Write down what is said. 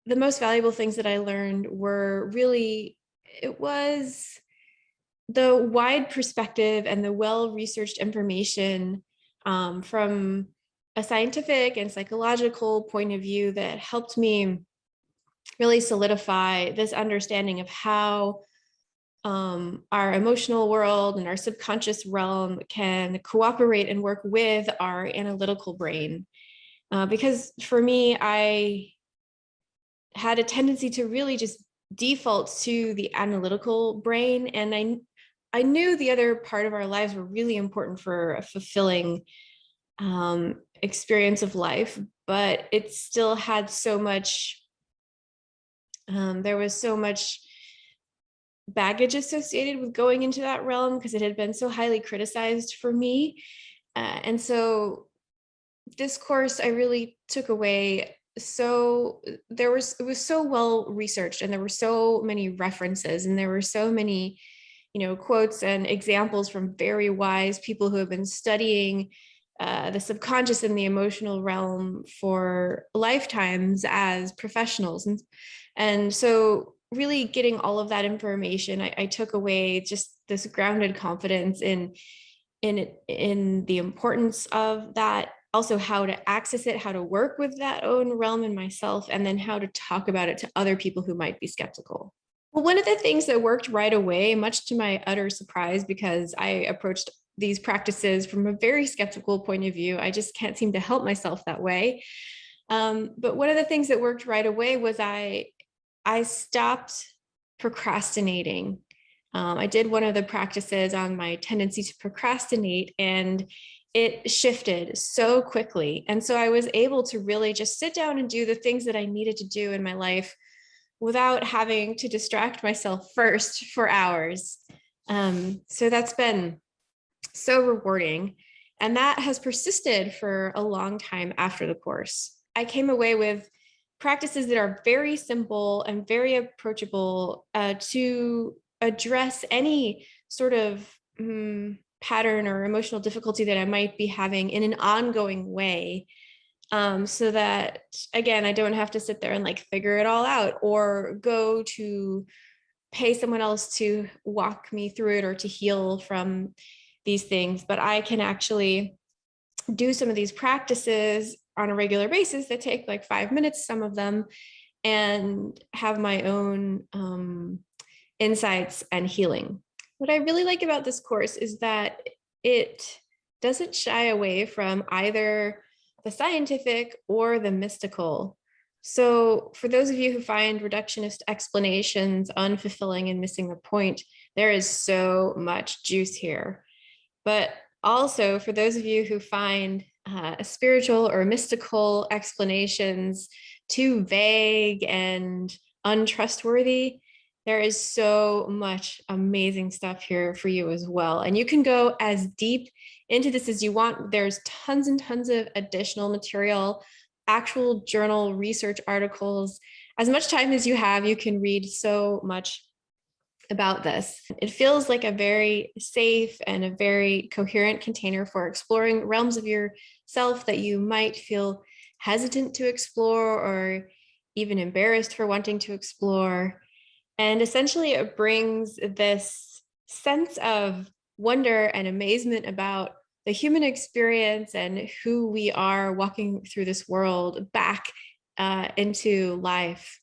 the most valuable things that I learned were really, it was the wide perspective and the well-researched information from a scientific and psychological point of view that helped me really solidify this understanding of how our emotional world and our subconscious realm can cooperate and work with our analytical brain. Because for me, I had a tendency to really just default to the analytical brain. And I knew the other part of our lives were really important for a fulfilling experience of life, but it still had so much, there was so much baggage associated with going into that realm because it had been so highly criticized for me. And so this course I really took away. So it was so well researched, and there were so many references, and there were so many, quotes and examples from very wise people who have been studying the subconscious and the emotional realm for lifetimes as professionals. And so really getting all of that information, I took away just this grounded confidence in the importance of that, also how to access it, how to work with that own realm in myself, and then how to talk about it to other people who might be skeptical. Well, one of the things that worked right away, much to my utter surprise, because I approached these practices from a very skeptical point of view, I just can't seem to help myself that way. But one of the things that worked right away was I stopped procrastinating. I did one of the practices on my tendency to procrastinate, and it shifted so quickly. And so I was able to really just sit down and do the things that I needed to do in my life without having to distract myself first for hours. So that's been so rewarding. And that has persisted for a long time after the course. I came away with practices that are very simple and very approachable to address any sort of pattern or emotional difficulty that I might be having in an ongoing way. So that, again, I don't have to sit there and like figure it all out or go to pay someone else to walk me through it or to heal from these things, but I can actually do some of these practices on a regular basis that take like 5 minutes, some of them, and have my own insights and healing. What I really like about this course is that it doesn't shy away from either the scientific or the mystical. So for those of you who find reductionist explanations unfulfilling and missing the point, there is so much juice here. But also for those of you who find spiritual or mystical explanations too vague and untrustworthy, there is so much amazing stuff here for you as well. And you can go as deep into this as you want. There's tons and tons of additional material, actual journal research articles. As much time as you have, you can read so much about this. It feels like a very safe and a very coherent container for exploring realms of yourself that you might feel hesitant to explore or even embarrassed for wanting to explore. And essentially, it brings this sense of wonder and amazement about the human experience and who we are walking through this world back into life.